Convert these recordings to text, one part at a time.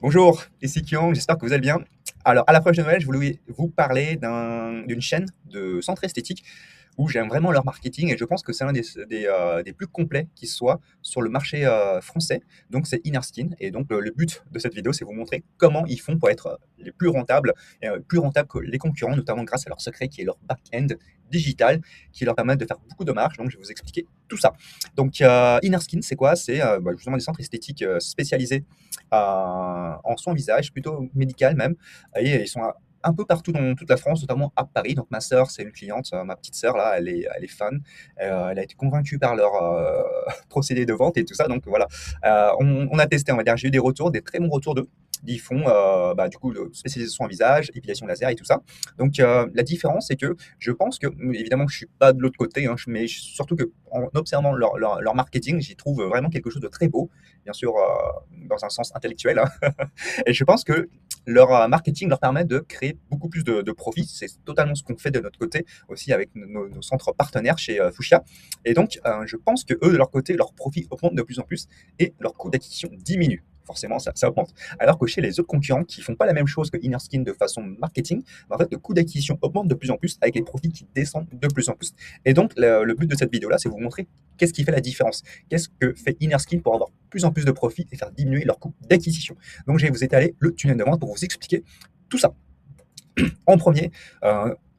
Bonjour, ici Kian, j'espère que vous allez bien. Alors, à l'approche de Noël, je voulais vous parler d'une chaîne de centre esthétique où j'aime vraiment leur marketing et je pense que c'est des plus complets qui soit sur le marché français. Donc, c'est Innerskin. Et donc, le but de cette vidéo, c'est vous montrer comment ils font pour être les plus rentables, plus rentables que les concurrents, notamment grâce à leur secret qui est leur back-end digital qui leur permet de faire beaucoup de marge. Donc, je vais vous expliquer tout ça. Donc, Innerskin, c'est quoi? C'est justement des centres esthétiques spécialisés en soins visage, plutôt médical même. Et ils sont un peu partout dans toute la France, notamment à Paris. Donc ma sœur, c'est une cliente, ma petite sœur là, elle est fan. Elle a été convaincue par leur procédé de vente et tout ça. Donc voilà, on a testé, on va dire, j'ai eu des retours, des très bons retours d'eux. Ils font du coup spécialisation soins visage, épilation laser et tout ça. Donc la différence, c'est que je pense que, évidemment, je suis pas de l'autre côté, hein, mais surtout que en observant leur marketing, j'y trouve vraiment quelque chose de très beau, bien sûr, dans un sens intellectuel, hein. Et je pense que leur marketing leur permet de créer beaucoup plus de profit. C'est totalement ce qu'on fait de notre côté aussi avec nos centres partenaires chez Fuchsia. Et donc, je pense que eux, de leur côté, leur profit augmente de plus en plus et leur coût d'acquisition diminue. Forcément, ça augmente. Alors que chez les autres concurrents qui font pas la même chose que Innerskin de façon marketing, en fait, le coût d'acquisition augmente de plus en plus avec les profits qui descendent de plus en plus. Et donc, le but de cette vidéo-là, c'est vous montrer qu'est-ce qui fait la différence. Qu'est-ce que fait Innerskin pour avoir plus en plus de profit et faire diminuer leur coût d'acquisition. Donc, je vais vous étaler le tunnel de vente pour vous expliquer tout ça. En premier,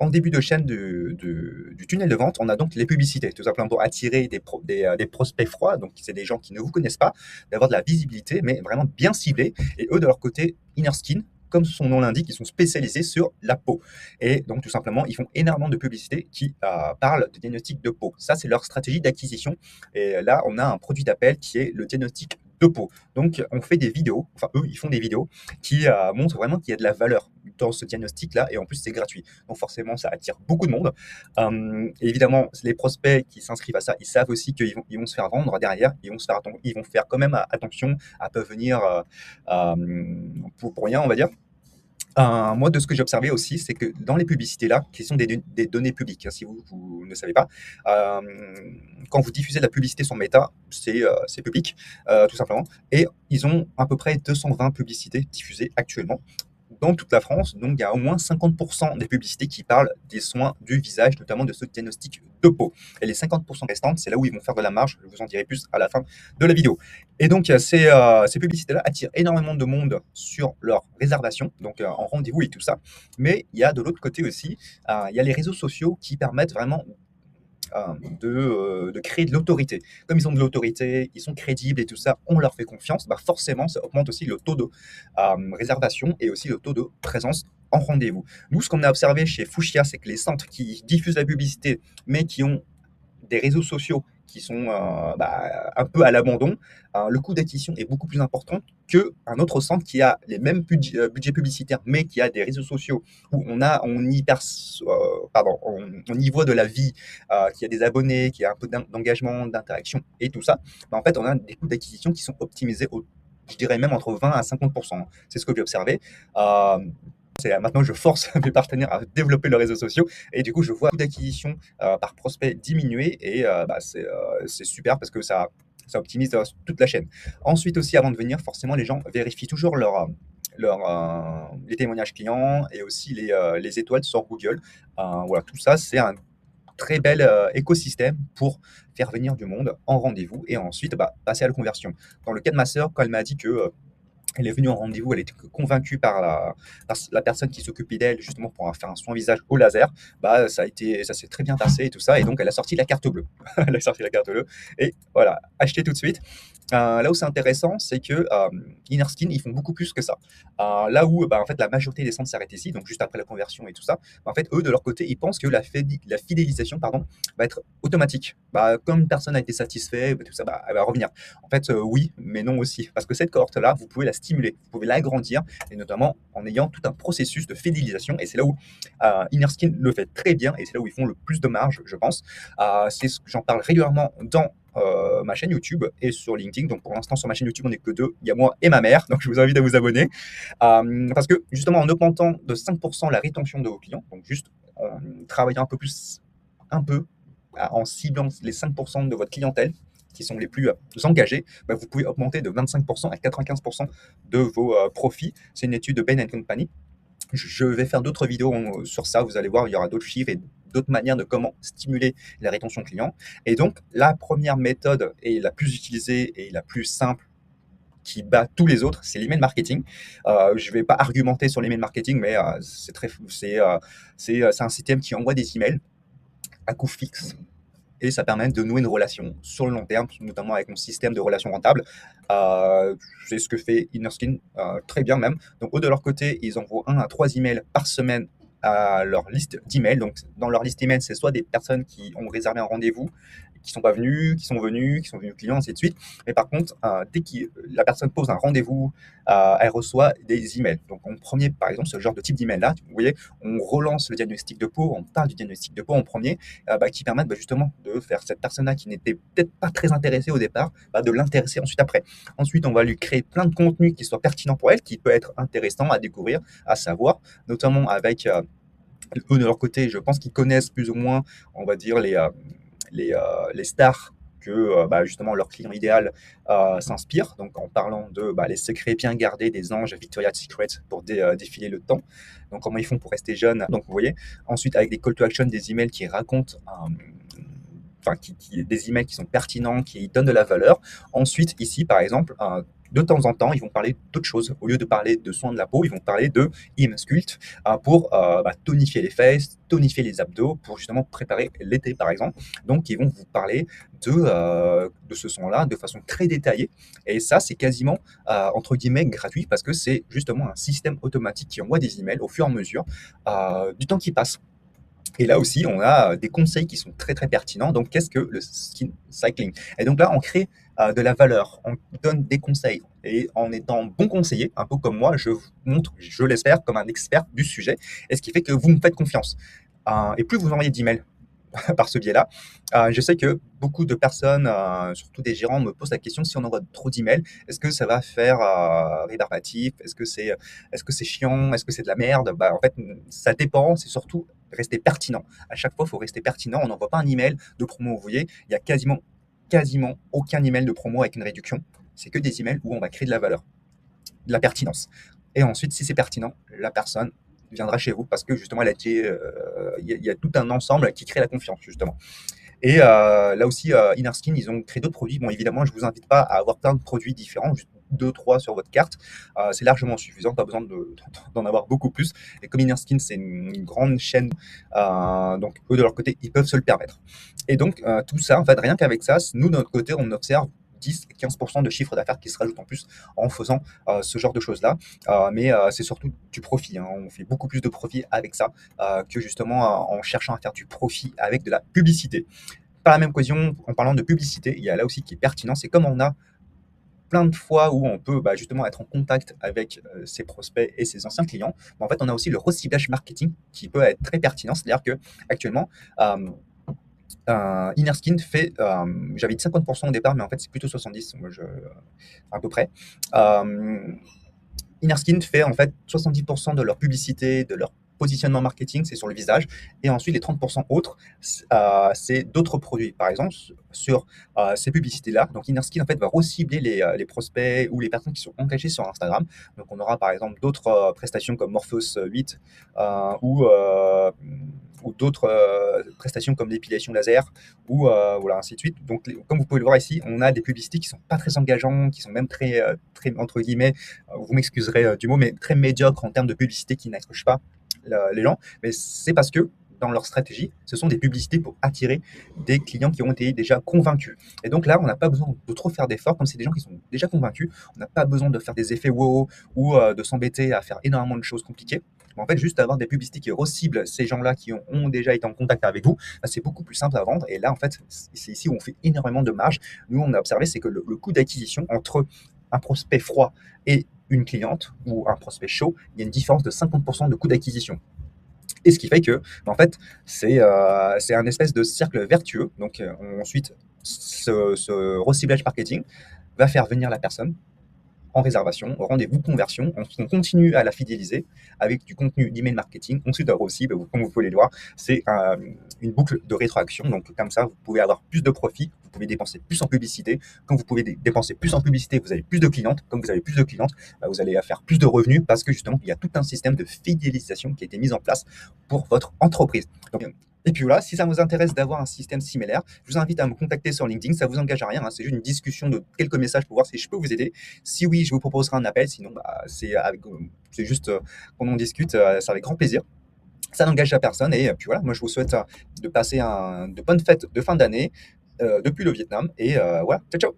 en début de chaîne du tunnel de vente, on a donc les publicités, tout simplement pour attirer des prospects froids, donc c'est des gens qui ne vous connaissent pas, d'avoir de la visibilité, mais vraiment bien ciblée. Et eux, de leur côté, Innerskin, comme son nom l'indique, ils sont spécialisés sur la peau. Et donc, tout simplement, ils font énormément de publicités qui parlent de diagnostic de peau. Ça, c'est leur stratégie d'acquisition. Et là, on a un produit d'appel qui est le diagnostic de peau. Donc, on fait des vidéos, enfin, eux, ils font des vidéos qui montrent vraiment qu'il y a de la valeur dans ce diagnostic-là, et en plus c'est gratuit. Donc forcément, ça attire beaucoup de monde. Et évidemment, les prospects qui s'inscrivent à ça, ils savent aussi ils vont se faire vendre derrière, ils vont faire quand même attention à pas venir pour rien, on va dire. Moi, de ce que j'ai observé aussi, c'est que dans les publicités-là, qui sont des données publiques, hein, si vous ne savez pas, euh, quand vous diffusez de la publicité sur Meta, c'est public, tout simplement. Et ils ont à peu près 220 publicités diffusées actuellement dans toute la France. Donc, il y a au moins 50% des publicités qui parlent des soins du visage, notamment de ce diagnostic de peau. Et les 50% restantes, c'est là où ils vont faire de la marge. Je vous en dirai plus à la fin de la vidéo. Et donc, ces publicités-là attirent énormément de monde sur leur réservation, donc en rendez-vous et tout ça. Mais il y a de l'autre côté aussi, il y a les réseaux sociaux qui permettent vraiment de créer de l'autorité. Comme ils ont de l'autorité, ils sont crédibles et tout ça, on leur fait confiance, bah forcément, ça augmente aussi le taux de réservation et aussi le taux de présence en rendez-vous. Nous, ce qu'on a observé chez Fuchsia, c'est que les centres qui diffusent la publicité, mais qui ont des réseaux sociaux qui sont un peu à l'abandon, le coût d'acquisition est beaucoup plus important qu'un autre centre qui a les mêmes budgets publicitaires, mais qui a des réseaux sociaux où on y voit de la vie, qui a des abonnés, qui a un peu d'engagement, d'interaction et tout ça. Bah, en fait, on a des coûts d'acquisition qui sont optimisés je dirais même entre 20 à 50%. C'est ce que j'ai observé. Euh, Maintenant, je force mes partenaires à développer leurs réseaux sociaux et du coup, je vois le coût d'acquisition par prospect diminuer et c'est super parce que ça optimise toute la chaîne. Ensuite aussi, avant de venir, forcément, les gens vérifient toujours les témoignages clients et aussi les étoiles sur Google. Voilà, tout ça, c'est un très bel écosystème pour faire venir du monde en rendez-vous et ensuite passer à la conversion. Dans le cas de ma sœur, quand elle m'a dit que elle est venue en rendez-vous, elle était convaincue par la personne qui s'occupait d'elle justement pour faire un soin visage au laser. Bah, ça s'est très bien passé et tout ça. Et donc, elle a sorti la carte bleue. Elle a sorti la carte bleue. Et voilà, achetez tout de suite. Là où c'est intéressant, c'est que Innerskin, ils font beaucoup plus que ça. Là où en fait, la majorité des centres s'arrêtent ici, donc juste après la conversion et tout ça, en fait, eux, de leur côté, ils pensent que la fidélisation va être automatique. Comme une personne a été satisfait, tout ça, elle va revenir. En fait, oui, mais non aussi. Parce que cette cohorte-là, vous pouvez la stimuler, vous pouvez l'agrandir, et notamment en ayant tout un processus de fidélisation. Et c'est là où Innerskin le fait très bien, et c'est là où ils font le plus de marge, je pense. C'est ce que j'en parle régulièrement dans ma chaîne YouTube et sur LinkedIn. Donc pour l'instant, sur ma chaîne YouTube, on n'est que deux. Il y a moi et ma mère. Donc je vous invite à vous abonner. Parce que justement, en augmentant de 5% la rétention de vos clients, donc juste en travaillant un peu plus, un peu, en ciblant les 5% de votre clientèle, qui sont les plus engagés, bah, vous pouvez augmenter de 25% à 95% de vos profits. C'est une étude de Bain Company. Je vais faire d'autres vidéos sur ça, vous allez voir, il y aura d'autres chiffres et d'autres manières de comment stimuler la rétention client. Et donc, la première méthode et la plus utilisée et la plus simple qui bat tous les autres, c'est l'email marketing. Je ne vais pas argumenter sur l'email marketing, mais c'est un système qui envoie des emails à coût fixe et ça permet de nouer une relation sur le long terme, notamment avec mon système de relations rentables. C'est ce que fait Innerskin très bien même. Donc, eux, de leur côté, ils envoient 1 à 3 emails par semaine à leur liste d'emails. Donc, dans leur liste email, c'est soit des personnes qui ont réservé un rendez-vous, qui sont pas venus, qui sont venus clients, ainsi de suite. Mais par contre, dès que la personne pose un rendez-vous, elle reçoit des emails. Donc, en premier, par exemple, ce genre de type d'email-là, vous voyez, on relance le diagnostic de peau, on parle du diagnostic de peau en premier, qui permettent justement de faire cette personne-là qui n'était peut-être pas très intéressée au départ, de l'intéresser ensuite après. Ensuite, on va lui créer plein de contenus qui soient pertinents pour elle, qui peut être intéressant à découvrir, à savoir, notamment avec eux de leur côté, je pense qu'ils connaissent plus ou moins, on va dire, les stars que justement leur client idéal s'inspire. Donc en parlant de les secrets bien gardés des anges Victoria's Secret pour défiler le temps. Donc comment ils font pour rester jeunes. Donc vous voyez. Ensuite avec des call to action, des emails qui racontent des emails qui sont pertinents, qui donnent de la valeur. Ensuite, ici, par exemple, de temps en temps, ils vont parler d'autres choses. Au lieu de parler de soins de la peau, ils vont parler de e-muscult pour tonifier les fesses, tonifier les abdos, pour justement préparer l'été, par exemple. Donc, ils vont vous parler de ce soin-là de façon très détaillée. Et ça, c'est quasiment, entre guillemets, gratuit parce que c'est justement un système automatique qui envoie des emails au fur et à mesure du temps qui passe. Et là aussi, on a des conseils qui sont très très pertinents. Donc, qu'est-ce que le skin cycling? Et donc là, on crée de la valeur, on donne des conseils. Et en étant bon conseiller, un peu comme moi, je vous montre, je l'espère, comme un expert du sujet. Et ce qui fait que vous me faites confiance. Et plus vous envoyez d'emails par ce biais-là. Je sais que beaucoup de personnes, surtout des gérants, me posent la question si on envoie trop d'emails, est-ce que ça va faire rébarbatif? Est-ce que c'est chiant? Est-ce que c'est de la merde? En fait, ça dépend. C'est surtout rester pertinent. À chaque fois, il faut rester pertinent. On n'envoie pas un email de promo. Vous voyez, il y a quasiment aucun email de promo avec une réduction. C'est que des emails où on va créer de la valeur, de la pertinence. Et ensuite, si c'est pertinent, la personne viendra chez vous parce que justement, il y a tout un ensemble qui crée la confiance, justement. Et là aussi, Innerskin, ils ont créé d'autres produits. Bon, évidemment, je ne vous invite pas à avoir plein de produits différents, juste 2, 3 sur votre carte. C'est largement suffisant, pas besoin d'en avoir beaucoup plus. Et comme Innerskin, c'est une grande chaîne, donc eux, de leur côté, ils peuvent se le permettre. Et donc, tout ça, en fait, rien qu'avec ça, nous, de notre côté, on observe 10-15% de chiffre d'affaires qui se rajoutent en plus en faisant ce genre de choses-là. Mais c'est surtout du profit, hein. On fait beaucoup plus de profit avec ça que justement en cherchant à faire du profit avec de la publicité. Par la même occasion, en parlant de publicité, il y a là aussi qui est pertinent, c'est comme on a plein de fois où on peut justement être en contact avec ses prospects et ses anciens clients, en fait, on a aussi le reciblage marketing qui peut être très pertinent. C'est-à-dire que actuellement, Innerskin fait, j'avais dit 50% au départ, mais en fait, c'est plutôt 70, à peu près. Innerskin fait en fait 70% de leur publicité, de leur positionnement marketing, c'est sur le visage. Et ensuite, les 30% autres, c'est d'autres produits. Par exemple, sur ces publicités-là, donc Innerskin en fait, va recibler les prospects ou les personnes qui sont engagées sur Instagram. Donc, on aura par exemple d'autres prestations comme Morphos 8 ou d'autres prestations comme l'épilation laser ou voilà, ainsi de suite. Donc, comme vous pouvez le voir ici, on a des publicités qui sont pas très engageantes, qui sont même très, très entre guillemets, vous m'excuserez du mot, mais très médiocres en termes de publicité qui n'accrochent pas les gens. Mais c'est parce que dans leur stratégie, ce sont des publicités pour attirer des clients qui ont été déjà convaincus. Et donc là, on n'a pas besoin de trop faire d'efforts, comme c'est des gens qui sont déjà convaincus. On n'a pas besoin de faire des effets wow ou de s'embêter à faire énormément de choses compliquées. Mais en fait, juste avoir des publicités qui reciblent ces gens-là qui ont déjà été en contact avec vous, c'est beaucoup plus simple à vendre. Et là, en fait, c'est ici où on fait énormément de marge. Nous, on a observé, c'est que le coût d'acquisition entre un prospect froid et une cliente ou un prospect chaud, il y a une différence de 50% de coût d'acquisition. Et ce qui fait que, en fait, c'est un espèce de cercle vertueux. Donc, ensuite, ce reciblage marketing va faire venir la personne. en réservation, au rendez-vous conversion. On continue à la fidéliser avec du contenu d'email marketing. Ensuite, aussi, comme vous pouvez le voir, c'est une boucle de rétroaction. Donc, comme ça, vous pouvez avoir plus de profit, vous pouvez dépenser plus en publicité. Quand vous pouvez dépenser plus en publicité, vous avez plus de clientes. Comme vous avez plus de clientes, vous allez faire plus de revenus parce que justement, il y a tout un système de fidélisation qui a été mis en place pour votre entreprise. Donc, et puis voilà, si ça vous intéresse d'avoir un système similaire, je vous invite à me contacter sur LinkedIn. Ça vous engage à rien, hein, c'est juste une discussion de quelques messages pour voir si je peux vous aider. Si oui, je vous proposerai un appel. Sinon, c'est juste qu'on en discute. C'est avec grand plaisir. Ça n'engage à personne. Et puis voilà, moi je vous souhaite de passer de bonnes fêtes de fin d'année depuis le Vietnam. Et voilà, ciao ciao.